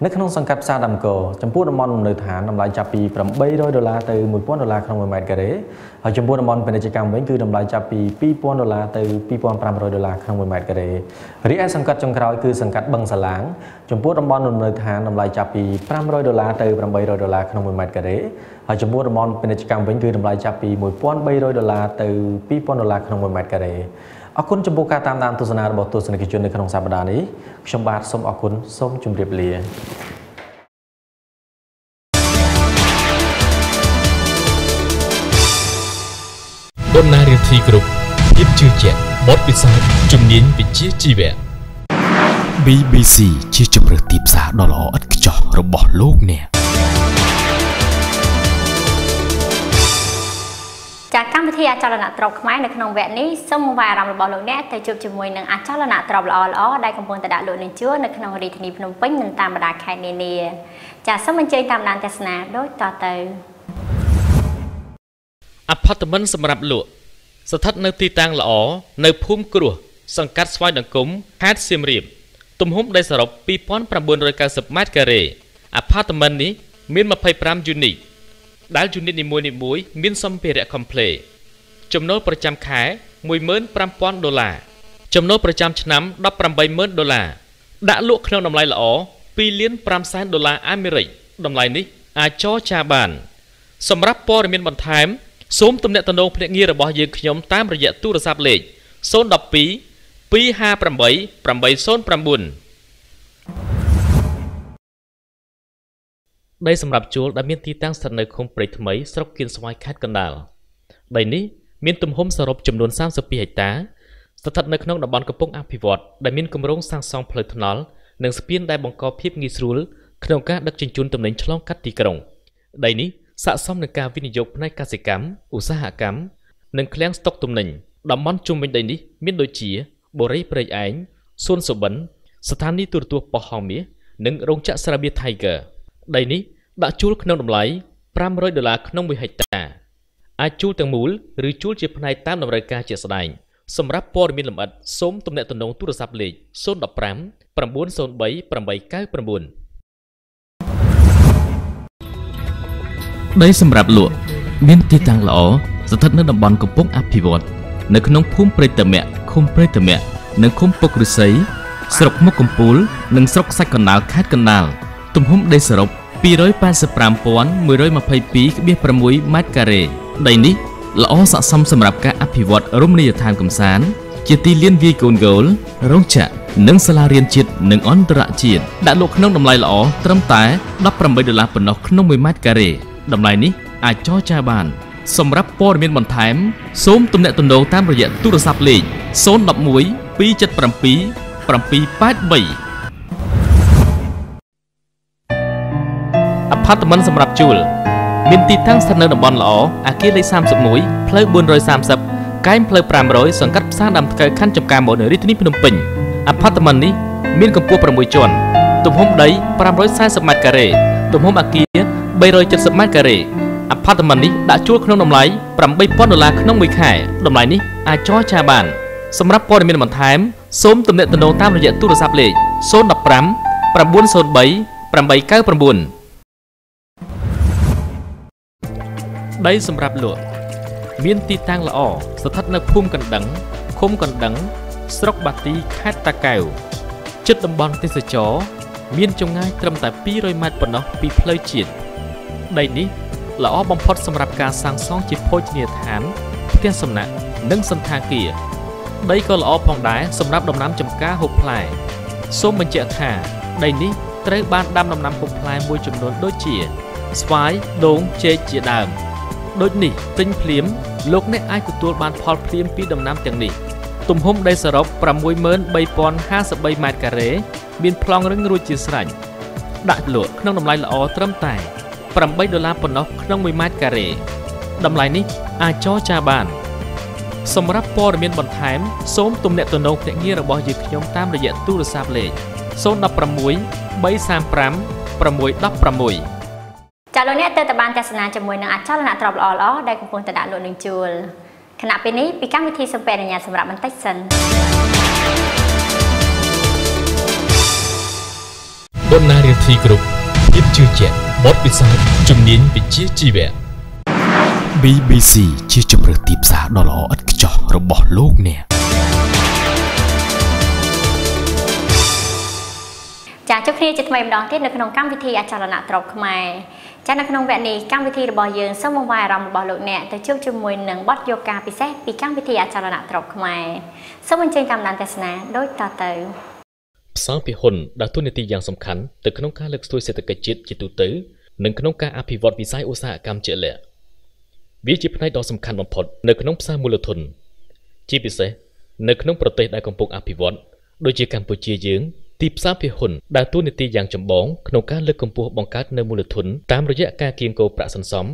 នៅក្នុងសង្កាត់ផ្សារដាំកោចំពោះតំបន់លំនៅឋានតម្លៃចាប់ពី$800ទៅ$1000ក្នុង1ម៉ែត្រការ៉េហើយចំពោះតំបន់ពាណិជ្ជកម្មវិញគឺតម្លៃចាប់ពី$2000ទៅ$2500ក្នុង1ម៉ែត្រការ៉េរីឯសង្កាត់ចុងក្រោយគឺសង្កាត់បឹងសាឡាងចំពោះតំបន់លំនៅឋានតម្លៃចាប់ពី$500ទៅ$800ក្នុង1ម៉ែត្រការ៉េហើយចំពោះតំបន់ពាណិជ្ជកម្មវិញគឺតម្លៃចាប់ពី$1300ទៅ$2000ក្នុង1ម៉ែត្រការ៉េអរគុណចំពោះការតាមដានទស្សនារបស់ទស្សនិកជននៅក្នុងសប្តាហ៍នេះខ្ញុំបាទសូមអរគុណសូមជម្រាបលាបណ្ណារៀនធីគ្រប់ភាពជឿជាក់បទពិសោធន៍ជំនាញវិជ្ជាជីវៈ BBC ជាជម្រើសទីផ្សារដ៏ល្អឥតខ្ចោះរបស់លោកអ្នកចាកម្មវិធីអចលនទ្រព្យខ្មែរនៅក្នុងវគ្គនេះសូមបង្វែរអារម្មណ៍របស់លោកអ្នកទៅជួបជាមួយនឹងអចលនទ្រព្យល្អៗដែលកំពុងតែដាក់លក់នឹងជួរនៅក្នុងរាជធានីភ្នំពេញនិងតាមបណ្ដាខេត្តនានាចាសូមអញ្ជើញតាមដានទស្សនាដូចតទៅអាផាតមិនសម្រាប់លក់ស្ថិតនៅទីតាំងល្អនៅភូមិគ្រោះសង្កាត់ស្វាយដង្គមខេត្តសៀមរាបទំហំដីសរុប2990ម៉ែត្រការ៉េអាផាតមិននេះមាន25យូនីតដែលយូនីតនីមួយៗមានសម្ភារៈ complete ចំណូលប្រចាំខែ$15000ចំណូលប្រចាំឆ្នាំ$180,000ដាក់លក់ក្នុងតម្លៃល្អ$2,500,000អាមេរិកតម្លៃនេះអាចចរចាបានសម្រាប់ព័ត៌មានបន្ថែមសូមទំនាក់ទំនងភ្នាក់ងាររបស់យើងខ្ញុំតាមរយៈទូរស័ព្ទលេខ012 258 809ដីសម្រាប់ជួលដែលមានទីតាំងស្ថិតនៅឃុំព្រៃថ្មីស្រុកគៀនស្វាយខេត្តកណ្ដាលដីនេះមានទំហំសរុបចំនួន32ហិកតាស្ថិតនៅក្នុងតំបន់កំពង់អភិវឌ្ឍដែលមានគម្រោងសាងសង់ផ្លូវថ្នល់និងស្ពានដែលបង្កភាពងាយស្រួលក្នុងការដឹកជញ្ជូនទំនិញឆ្លងកាត់ទីក្រុងដីនេះស័ក្តិសមនឹងការវិនិយោគផ្នែកកសិកម្មឧស្សាហកម្មនិងឃ្លាំងស្តុកទំនិញតំបន់ជុំវិញដីនេះមានដូចជាបូរីព្រៃឯងសួនសុបិនស្ថានីយទូរទស្សន៍ប៉ុស្តិ៍ហងមាសនិងរោងចក្រស្រាបៀរ Tiger ដីនេះដាក់ជួលក្នុងតម្លៃ$500ក្នុង1ហិកតាអាចជួលទាំងមូលឬជួលជាផ្នែកតាមតម្រូវការជាក់ស្ដែងសម្រាប់ព័ត៌មានលម្អិតសូមទំនាក់ទំនងទូរស័ព្ទលេខ015 903 899ដីសម្រាប់លក់មានទីតាំងល្អស្ថិតនៅតំបន់កំពង់អភិវឌ្ឍនៅក្នុងភូមិព្រៃតមៈឃុំព្រៃតមៈនិងឃុំពុកឫស្សីស្រុកមុខកំពូលនិងស្រុកសាច់កណ្ដាលខេត្តកណ្ដាលទំហំដីសរុប285,122.6ម៉ែត្រការ៉េដីនេះល្អស័ក្តិសមសម្រាប់ការអភិវឌ្ឍរមណីយដ្ឋានកំសាន្តជាទីលានវាយកូនហ្គោលរោងចក្រនិងសាលារៀនជាតិនិងអន្តរជាតិដាក់លក់ក្នុងតម្លៃល្អត្រឹមតែ$18ប៉ុណ្ណោះក្នុង1ម៉ែត្រការ៉េតម្លៃនេះអាចចរចាបានសម្រាប់ព័ត៌មានបន្ថែមសូមទំនាក់ទំនងតាមរយៈទូរស័ព្ទលេខ011 277 783អាផាតមិនសម្រាប់ជួលមានទីតាំងស្ថិតនៅតំបន់ល្អអគារលេខ31ផ្លូវ430 កែមផ្លូវ500សង្កាត់ផ្សារដើមថ្កូវខណ្ឌចំការមកនៅរាជធានីភ្នំពេញអាផាតមិននេះមានកម្ពស់6ជាន់ទំហំដី540ម៉ែត្រការ៉េទំហំអគារ370ម៉ែត្រការ៉េអាផាតមិននេះដាក់ជួលក្នុងតម្លៃ$8,000ក្នុងមួយខែតម្លៃនេះអាចចរចាបានសម្រាប់ព័ត៌មានបន្ថែមសូមទំនាក់ទំនងតាមរយៈទូរស័ព្ទលេខ015 903 899ដីសម្រាប់លក់មានទីតាំងល្អស្ថិតនៅភូមិកណ្ដឹងឃុំកណ្ដឹងស្រុកបាទីខេត្តតាកែវជិតតំបន់ទេសចរមានចម្ងាយត្រឹមតែ200ម៉ែត្រប៉ុណ្ណោះពីផ្លូវជាតិដីនេះល្អបំផុតសម្រាប់ការសាងសង់ជាភោជនីយដ្ឋានផ្ទះសំណាក់និងសន្តាគារដីក៏ល្អផងដែរសម្រាប់ដំណាំចម្ការហូបផ្លែសូមបញ្ជាក់ថាដីនេះត្រូវបានដាំដំណាំហូបផ្លែមួយចំនួនដូចជាស្វាយដូងចេកជាដើមដូចនេះទិញភ្លាមលោកអ្នកអាចទទួលបានផលភ្លាមពីដំណាំទាំងនេះទំហំដីសរុប63053ម៉ែត្រការ៉េមានប្លង់រឹងរួចជាស្រេចដាក់លក់ក្នុងតម្លៃល្អត្រឹមតែ$8ប៉ុណ្ណោះក្នុង1ម៉ែត្រការ៉េតម្លៃនេះអាចចរចាបានសម្រាប់ព័ត៌មានបន្ថែមសូមទំនាក់ទំនងភ្នាក់ងាររបស់យើងខ្ញុំតាមរយៈទូរស័ព្ទលេខ016 335 616ចាលោកអ្នកទៅបានទស្សនាជាមួយនឹងអចលនទ្រព្យល្អៗដែលកំពុងតែដាក់លក់នឹងជួលខណៈពេលនេះពីកម្មវិធីសំពែអនុញ្ញាតសម្រាប់បន្តិចសិនបណ្ណារាធិគ្រប់ភាពជឿជាក់បទពិសោធន៍ជំនាញវិជ្ជាជីវៈ BBC ជាជម្រើសទីផ្សារដ៏ល្អឥតខ្ចោះរបស់លោកអ្នកចាជួបគ្នាជាថ្មីម្ដងទៀតនៅក្នុងកម្មវិធីអចលនទ្រព្យខ្មែរចានៅក្នុងវគ្គនេះកម្មវិធីរបស់យើងសូមបង្វែរអារម្មណ៍របស់លោកអ្នកទៅជួបជាមួយនឹងបទយកាពិសេសពីកម្មវិធីអចលនទ្រព្យខ្មែរសូមអញ្ជើញតាមដានទស្សនាដូចតទៅផ្សារភាគហ៊ុនដើរតួនាទីយ៉ាងសំខាន់ទៅក្នុងការលើកស្ទួយសេដ្ឋកិច្ចជាតិជាទូទៅនិងក្នុងការអភិវឌ្ឍវិស័យឧស្សាហកម្មជាក់លាក់វាជាផ្នែកដ៏សំខាន់បំផុតនៅក្នុងផ្សារមូលធនជាពិសេសនៅក្នុងប្រទេសដែលកំពុងអភិវឌ្ឍដូចជាកម្ពុជាយើងទីផ្សារភាគហ៊ុនដើរតួនាទីយ៉ាងចម្បងក្នុងការលើកកម្ពស់បង្កើតនៅមូលធនតាមរយៈការគៀងគរប្រាក់សន្សំ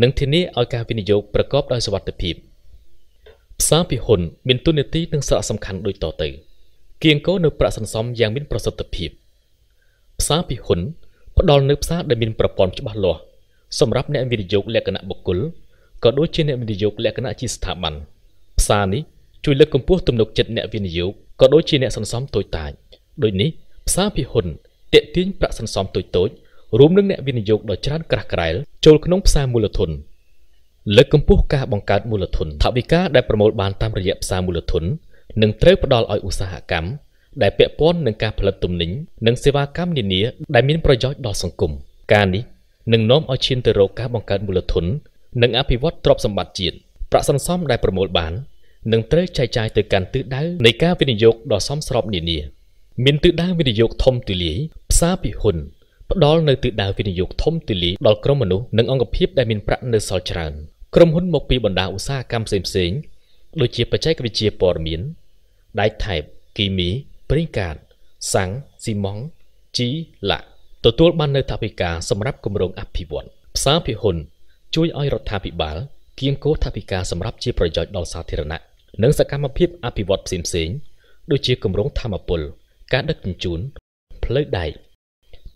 និងធានាឲ្យការវិនិយោគប្រកបដោយសុវត្ថិភាពផ្សារភាគហ៊ុនមានតួនាទីនិងសារៈសំខាន់ដូចតទៅគៀងគរនៅប្រាក់សន្សំយ៉ាងមានប្រសិទ្ធភាពផ្សារភាគហ៊ុនផ្ដល់នូវផ្សារដែលមានប្រព័ន្ធច្បាស់លាស់សម្រាប់អ្នកវិនិយោគលក្ខណៈបុគ្គលក៏ដូចជាអ្នកវិនិយោគលក្ខណៈជាស្ថាប័នផ្សារនេះជួយលើកកម្ពស់ទំនុកចិត្តអ្នកវិនិយោគក៏ដូចជាអ្នកសន្សំតូចតាចដូចនេះផ្សារភាគហ៊ុនទាក់ទាញប្រាក់សន្សំតូចៗរួមនឹងអ្នកវិនិយោគដ៏ច្រើនក្រាស់ក្រែលចូលក្នុងផ្សារមូលធនលើកកម្ពស់ការបង្កើតមូលធនថវិកាដែលប្រមូលបានតាមរយៈផ្សារមូលធននឹងត្រូវផ្ដល់ឲ្យឧស្សាហកម្មដែលពាក់ព័ន្ធនឹងការផលិតទំនិញនិងសេវាកម្មនានាដែលមានប្រយោជន៍ដល់សង្គមការនេះនឹងនាំឲ្យឈានទៅរកការបង្កើតមូលធននិងអភិវឌ្ឍទ្រព្យសម្បត្តិជាតិប្រាក់សន្សំដែលប្រមូលបាននឹងត្រូវចែកចាយទៅកាន់ទិសដៅនៃការវិនិយោគដ៏សមស្របនានាមានទិសដៅវិនិយោគធំទូលាយផ្សារភាគហ៊ុនផ្ដល់នៅទិសដៅវិនិយោគធំទូលាយដល់ក្រុមមនុស្សនិងអង្គភាពដែលមានប្រាក់នៅសល់ច្រើនក្រុមហ៊ុនមកពីបណ្ដាឧស្សាហកម្មផ្សេងៗដូចជាបច្ចេកវិទ្យាព័ត៌មានដែកថែបគីមីប្រេងកាតសាំងស៊ីម៉ង់ជីឡាក់ទទួលបាននៅថវិកាសម្រាប់គម្រោងអភិវឌ្ឍផ្សារភាគហ៊ុនជួយឲ្យរដ្ឋាភិបាលគៀងគរថវិកាសម្រាប់ជាប្រយោជន៍ដល់សាធារណៈនិងសកម្មភាពអភិវឌ្ឍផ្សេងៗដូចជាគម្រោងថាមពលការដឹកជញ្ជូនផ្លូវដែក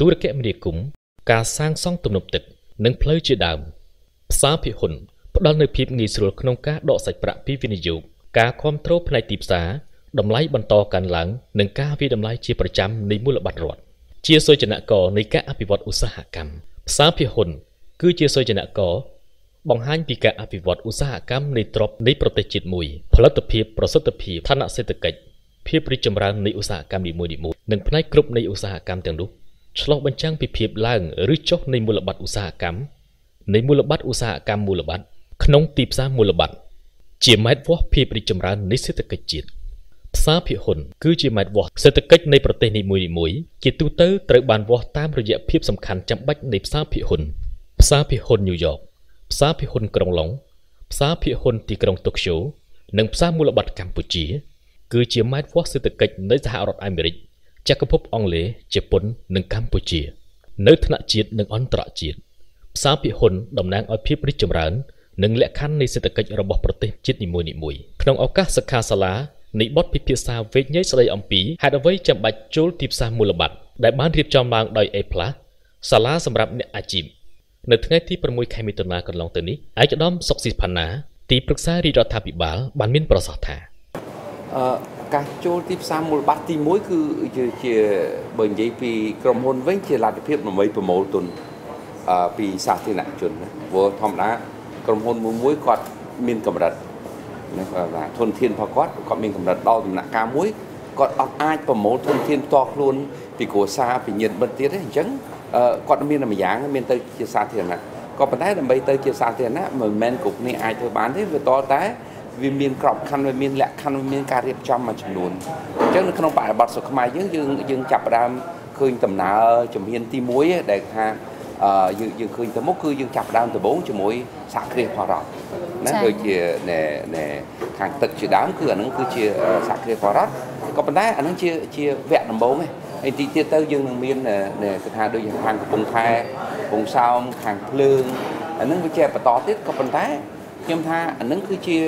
ទូរគមនាគមន៍ការសាងសង់ទំនប់ទឹកនិងផ្លូវជាដើមផ្សារភាគហ៊ុនផ្ដល់នូវភាពងាយស្រួលក្នុងការដកសាច់ប្រាក់ពីវិនិយោគការគ្រប់គ្រងផ្នែកទីផ្សារតម្លៃបន្តកើនឡើងនិងការវិតម្លៃជាប្រចាំនៃមូលបត្ររដ្ឋជាសូចនករនៃការអភិវឌ្ឍឧស្សាហកម្មផ្សារភាគហ៊ុនគឺជាសូចនករបង្ហាញពីការអភិវឌ្ឍឧស្សាហកម្មនៃទ្រព្យនៃប្រទេសជាតិមួយផលិតភាពប្រសិទ្ធភាពឋានៈសេដ្ឋកិច្ចភាពរីកចម្រើននៃឧស្សាហកម្មនីមួយៗនិងផ្នែកគ្រប់នៃឧស្សាហកម្មទាំងនោះឆ្លុះបញ្ចាំងពីភាពឡើងឬចុះនៃមូលបត្រឧស្សាហកម្មនៃមូលបត្រឧស្សាហកម្មមូលបត្រក្នុងទីផ្សារមូលបត្រជាម៉ែត្រវាស់ភាពរីកចម្រើននៃសេដ្ឋកិច្ចជាតិផ្សារភាគហ៊ុនគឺជាម៉ែត្រវាស់សេដ្ឋកិច្ចនៃប្រទេសនីមួយៗជាទូទៅត្រូវបានវាស់តាមរយៈភាពសំខាន់ចាំបាច់នៃផ្សារភាគហ៊ុនផ្សារភាគហ៊ុនញូវយ៉កផ្សារភាគហ៊ុនក្រុងឡុងផ្សារភាគហ៊ុនទីក្រុងតូក្យូនិងផ្សារមូលបត្រកម្ពុជាគឺជាម៉ែត្រវាស់សេដ្ឋកិច្ចនៃសហរដ្ឋអាមេរិកចក្រភពអង់គ្លេសជប៉ុននិងកម្ពុជា នៅថ្នាក់ជាតិនិងអន្តរជាតិផ្សារភាគហ៊ុនតំណាងឲ្យភាពរីកចម្រើន និងលក្ខខណ្ឌនៃសេដ្ឋកិច្ចរបស់ប្រទេសជាតិនីមួយៗក្នុងឱកាសសិក្ខាសាលានៃបទពិភាក្សាវែកញែកស្ដីអំពីហេតុអ្វីចាំបាច់ចូលទីផ្សារមូលបត្រដែលបានរៀបចំឡើងដោយ A+ សាលាសម្រាប់អ្នកអាជីពនៅថ្ងៃទី6 ខែមិថុនាកន្លងទៅនេះឯកឧត្តមសុកស៊ីផាណាទីប្រឹក្សារាជរដ្ឋាភិបាលបានមានប្រសាសន៍ថាការចូលទីផ្សារមូលបត្រទី1គឺជាបើនិយាយពីក្រុមហ៊ុនវិញជាលទ្ធភាពដើម្បីប្រមូលទុនពីសាធារណជនណាព្រោះធម្មតាក្រុមហ៊ុនមួយគាត់មានកម្រិតណាគាត់ធនធានរបស់គាត់មានកម្រិតដល់ដំណាក់កាលមួយគាត់អត់អាចប្រមូលធនធានផ្ទាល់ខ្លួនពីគ្រួសារពីញាតិមិត្តទៀតទេអញ្ចឹងគាត់មានតែម្យ៉ាងមានទៅជាសាធារណៈក៏ប៉ុន្តែដើម្បីទៅជាសាធារណៈមិនមែនគ្រប់គ្នាអាចធ្វើបានទេវាតតែវាមានក្របខ័ណ្ឌវាមានលក្ខខណ្ឌវាមានការរៀបចំមួយចំនួនអញ្ចឹងនៅក្នុងបរិបទស្រុកខ្មែរយើងចាប់ផ្ដើមឃើញដំណើរជំហានទី1ដែលថាយើងឃើញទៅមុខគឺយើងចាប់ផ្ដើមដំបូងជាមួយសហគ្រាសផលរដ្ឋណាដូចជាខាងទឹកជាដើមគឺអានឹងគឺជាសហគ្រាសផលរដ្ឋក៏ប៉ុន្តែអានឹងជាវគ្គដំបូងឯងហើយទីទៀតទៅយើងនឹងមានគេថាដូចខាងកំពង់ខែកំពង់សោមខាងភ្លើងអានឹងវាជាបន្តទៀតក៏ប៉ុន្តែខ្ញុំថាអានឹងគឺជា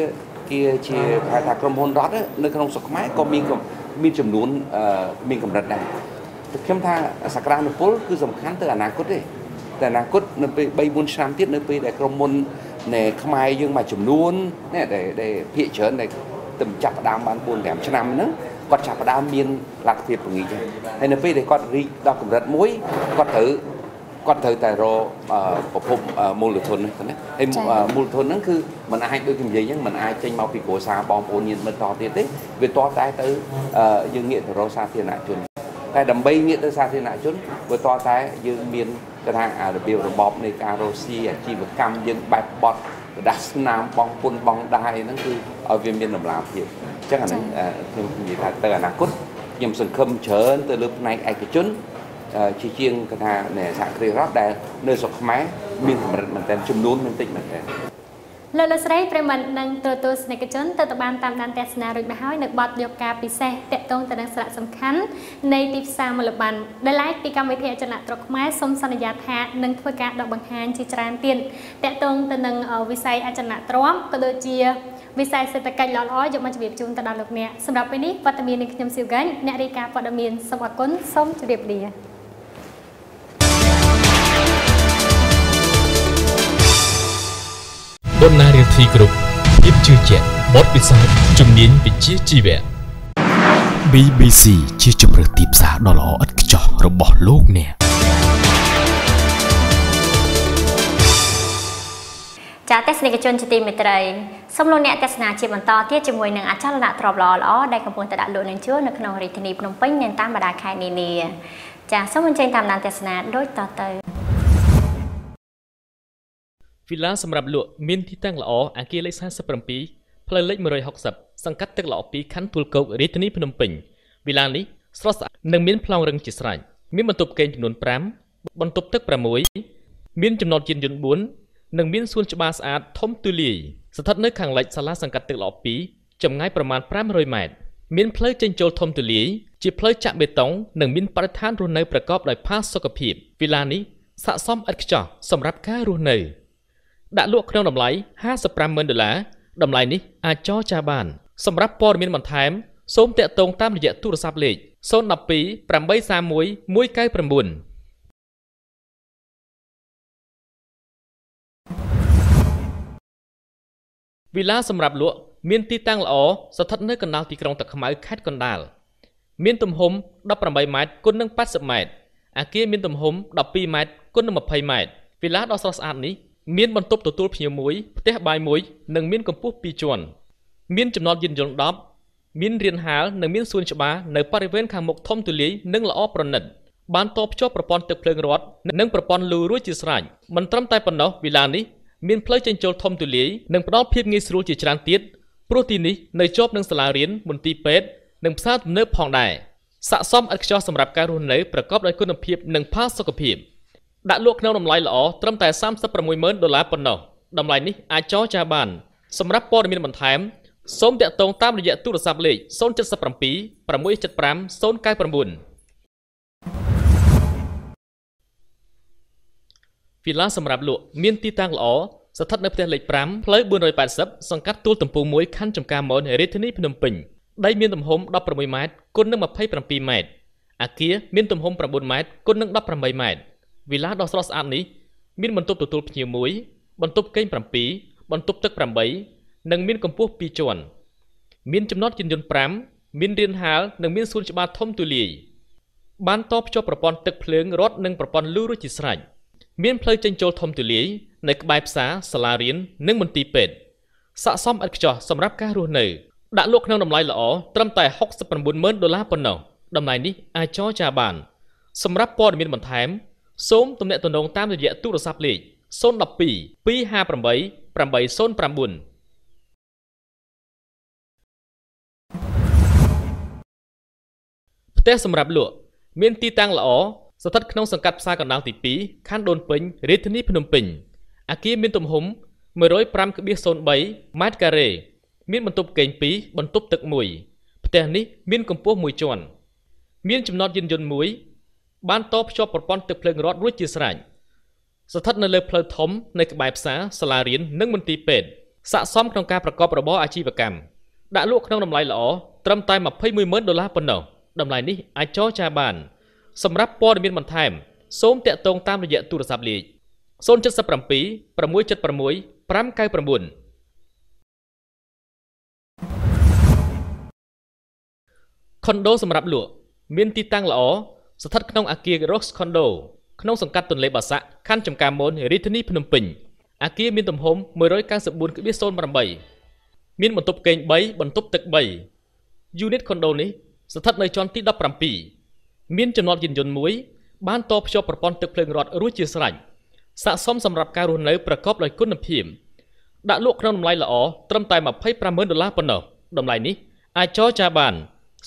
ថាក្រុមហ៊ុនរដ្ឋនៅក្នុងស្រុកខ្មែរក៏មានចំនួនមានកម្រិតដែរខ្ញុំថាសក្តានុពលគឺសំខាន់ទៅអនាគតទេតែអនាគតនៅពេល3-4 ឆ្នាំទៀតនៅពេលដែលក្រុមហ៊ុននៃខ្មែរយើងមួយចំនួននេះដែលភាគច្រើនដែលទៅចាប់ផ្ដើមបាន4-5 ឆ្នាំហ្នឹងគាត់ចាប់ផ្ដើមមានលទ្ធភាពពង្រីកហើយនៅពេលដែលគាត់រីកដល់កម្រិតមួយគាត់ត្រូវតែរកប្រភពមូលធនណាហើយមូលធនហ្នឹងគឺมันអាចដូចខ្ញុំនិយាយអញ្ចឹងมันអាចចេញមកពីគ្រួសារបងប្អូនញាតិមិត្តតទៀតទេវាតតែទៅយើងងាកទៅរកសាធារណជនតែដើម្បីងាកទៅសាធារណជនវាតតែយើងមានគេថារបៀបរបបនៃការរកស៊ីអាជីវកម្មយើងបែបបត់ដាស់ស្នាមបងពុនបងដាយហ្នឹងគឺឲ្យវាមានតម្លាភាពអញ្ចឹងអាហ្នឹងខ្ញុំនិយាយថាទៅអនាគតខ្ញុំសង្ឃឹមច្រើនទៅលើផ្នែកឯកជនជាជាងគេថាសហគ្រាសរដ្ឋដែលនៅស្រុកខ្មែរមានកម្រិតមែនទែនចំនួនមិនតិចមែនទែនលោកស្រីប្រិមត្តនិងទូទស្សនិកជនទៅបានតាមដានទស្សនារួចមកហើយនៅបទយកការពិសេសតាក់ទងទៅនឹងសារៈសំខាន់នៃទីផ្សារមូលបត្រដែលឡែកពីកម្មវិធីអចលនទ្រព្យខ្មែរសូមសន្យាថានឹងធ្វើការដកបង្ហាញជាច្រើនទៀតតាក់ទងទៅនឹងវិស័យអចលនទ្រព្យក៏ដូចជាវិស័យសេដ្ឋកិច្ចល្អៗយកមកជម្រាបជូនទៅដល់លោកអ្នកសម្រាប់ពេលនេះវត្តមាននៃខ្ញុំស៊ីវហ្គិនអ្នករាយការណ៍ព័ត៌មានសូមអរគុណសូមជម្រាបលាបណ្ណារៀនធីគ្រប់ភាពជឿជាក់បទពិសោធន៍ជំនាញវិជ្ជាជីវៈ BBC ជាជម្រើសទីផ្សារដ៏ល្អឥតខ្ចោះរបស់លោកអ្នកចាទស្សនិកជនជាទីមេត្រីសូមលោកអ្នកទស្សនាជាបន្តទៀតជាមួយនឹងអចលនទ្រព្យល្អៗដែលកំពុងតែដាក់លក់នឹងជួរនៅក្នុងរាជធានីភ្នំពេញនិងតាមបណ្ដាខេត្តនានាចាសូមអញ្ជើញតាមដានទស្សនាដូចតទៅវីឡាសម្រាប់លក់មានទីតាំងល្អអគារលេខ47ផ្លូវលេខ160សង្កាត់ទឹកល្អ2ខណ្ឌទួលគោករាជធានីភ្នំពេញវីឡានេះស្រស់ស្អាតនិងមានប្លង់រឹងជាស្រេចមានបន្ទប់គេងចំនួន5បន្ទប់ទឹក6មានចំណតយានយន្ត4និងមានសួនច្បារស្អាតធំទូលាយស្ថិតនៅខាងលិចសាលាសង្កាត់ទឹកល្អ2ចម្ងាយប្រមាណ500ម៉ែត្រមានផ្លូវចេញចូលធំទូលាយជាផ្លូវចាក់បេតុងនិងមានបរិស្ថានរស់នៅប្រកបដោយផាសុកភាពវីឡានេះស័ក្តិសមឥតខ្ចោះសម្រាប់ការរស់នៅដាក់លក់ក្នុងតម្លៃ$55,000តម្លៃនេះអាចចរចាបានសម្រាប់ព័ត៌មានបន្ថែមសូមតាក់ទងតាមរយៈទូរស័ព្ទលេខ012 831 199វីឡាសម្រាប់លក់មានទីតាំងល្អស្ថិតនៅកណ្ដាលទីក្រុងតាខ្មៅខេត្តកណ្ដាលមានទំហំ18ម៉ែត្រគុណនឹង80ម៉ែត្រអគារមានទំហំ12ម៉ែត្រគុណនឹង20ម៉ែត្រវីឡាដ៏ស្រស់ស្អាតនេះមានបន្ទប់ទទួលភ្ញៀវមួយផ្ទះបាយមួយនិងមានកម្ពស់2ជាន់មានចំណតយានយន្ត10មានរានហាលនិងមានសួនច្បារនៅបរិវេណខាងមុខធំទូលាយនិងល្អប្រណិតបានតភ្ជាប់ប្រព័ន្ធទឹកភ្លើងរដ្ឋនិងប្រព័ន្ធលូរួចជាស្រេចមិនត្រឹមតែប៉ុណ្ណោះវីឡានេះមានផ្លូវចេញចូលធំទូលាយនិងផ្ដល់ភាពងាយស្រួលជាច្រើនទៀតព្រោះទីនេះនៅជាប់នឹងសាលារៀនមន្ទីរពេទ្យនិងផ្សារទំនើបផងដែរស័ក្តិសមឥតខ្ចោះសម្រាប់ការរស់នៅប្រកបដោយគុណភាពនិងផាសុកភាពដាក់លក់ក្នុងតម្លៃល្អត្រឹមតែ$36,000ប៉ុណ្ណោះតម្លៃនេះអាចចរចាបានសម្រាប់ព័ត៌មានបន្ថែមសូមតាក់ទងតាមរយៈទូរស័ព្ទលេខ077 675 099វីឡាសម្រាប់លក់មានទីតាំងល្អ ស្ថិតនៅផ្ទះលេខ5ផ្លូវ480សង្កាត់ទួលទំពូ1ខណ្ឌចំការមនរាជធានីភ្នំពេញដីមានទំហំ16ម៉ែត្រគុណនឹង27ម៉ែត្រអគារមានទំហំ9ម៉ែត្រគុណនឹង18ម៉ែត្រវិឡាដ៏ស្រស់ស្អាតនេះមានបន្ទប់ទទួលភ្ញៀវ1បន្ទប់គេង7បន្ទប់ទឹក8និងមានកម្ពស់2ជាន់មានចំណតយានយន្ត5មានរានហាលនិងមានសួនច្បារធំទូលាយបានតភ្ជាប់ប្រព័ន្ធទឹកភ្លើងរត់និងប្រព័ន្ធលូរួចជាស្រេចមានផ្លូវចេញចូលធំទូលាយនៅក្បែរផ្សារសាលារៀននិងមន្ទីរពេទ្យស័ក្តិសមឥតខ្ចោះសម្រាប់ការរស់នៅដាក់លក់ក្នុងតម្លៃល្អត្រឹមតែ$69,000ប៉ុណ្ណោះតម្លៃនេះអាចចរចាបានសម្រាប់ព័ត៌មានបន្ថែមសូមទំនាក់ទំនងតាមរយៈទូរស័ព្ទលេខ012 258 809ផ្ទះសម្រាប់លក់មានទីតាំងល្អស្ថិតក្នុងសង្កាត់ផ្សារកណ្ដាលទី2ខណ្ឌដូនពេញរាជធានីភ្នំពេញអគារមានទំហំ 105.03 ម៉ែត្រការ៉េមានបន្ទប់គេង2បន្ទប់ទឹក1ផ្ទះនេះមានកម្ពស់1ជាន់មានចំណតយានយន្ត1បានតភ្ជាប់ប្រព័ន្ធទឹកភ្លើងរត់រួចជាស្រេចស្ថិតនៅលើផ្លូវធំនៅក្បែរផ្សារសាលារៀននិងមន្ទីរពេទ្យស័ក្តិសមក្នុងការប្រកបរបរអាជីវកម្មដាក់លក់ក្នុងតម្លៃល្អត្រឹមតែ$210,000ប៉ុណ្ណោះតម្លៃនេះអាចចរចាបានសម្រាប់ព័ត៌មានបន្ថែមសូមតាក់ទងតាមរយៈទូរស័ព្ទលេខ077 676 599ខុនដូសម្រាប់លក់មានទីតាំងល្អស្ថិតក្នុងអគារ Rox Condo ក្នុងសង្កាត់ទន្លេបាសាក់ខណ្ឌចំការមនរាជធានីភ្នំពេញអគារមានទំហំ 194.08 មានបន្ទប់គេង3បន្ទប់ទឹក3 Unit Condo នេះស្ថិតនៅជាន់ទី17មានចំណតយានយន្ត1បានតភ្ជាប់ប្រព័ន្ធទឹកភ្លើងរត់រួចជាស្រេចស័ក្តិសមសម្រាប់ការរស់នៅប្រកបដោយគុណភាពដាក់លក់ក្នុងតម្លៃល្អត្រឹមតែ$25,000ប៉ុណ្ណោះតម្លៃនេះអាចចរចាបាន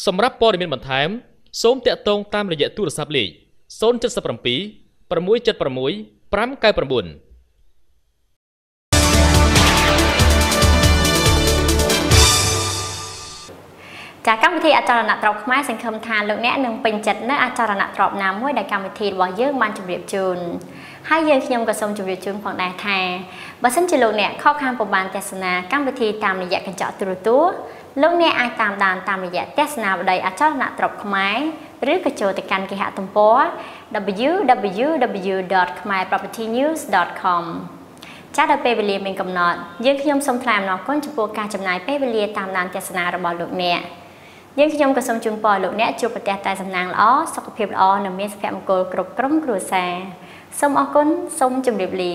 សម្រាប់ព័ត៌មានបន្ថែមសូមតាក់ទងតាមរយៈទូរស័ព្ទលេខ077 676 599ចាកម្មវិធីអចលនទ្រព្យខ្មែរសង្ឃឹមថាលោកអ្នកនឹងពេញចិត្តនៅអចលនទ្រព្យណាមួយដែលកម្មវិធីរបស់យើងបានជម្រាបជូនហើយយើងខ្ញុំក៏សូមជម្រាបជូនផងដែរថាបើសិនជាលោកអ្នកខកខានពុំបានទស្សនាកម្មវិធីតាមរយៈកញ្ចក់ទូរទស្សន៍លោកអ្នកអាចតាមដានតាមរយៈទស្សនាវដ្តីអចលនទ្រព្យខ្មែរឬក៏ចូលទៅកាន់គេហទំព័រ www.khamerpropertynews.com ចាដល់ពេលវេលាមានកំណត់យើងខ្ញុំសូមថ្លែងអំណរគុណចំពោះការចំណាយពេលវេលាតាមដានទស្សនារបស់លោកអ្នកយើងខ្ញុំក៏សូមជូនពរលោកអ្នកជួបប្រទះតែសំណាងល្អសុខភាពល្អនិងមានសុភមង្គលគ្រប់ក្រុមគ្រួសារសូមអរគុណសូមជម្រាបលា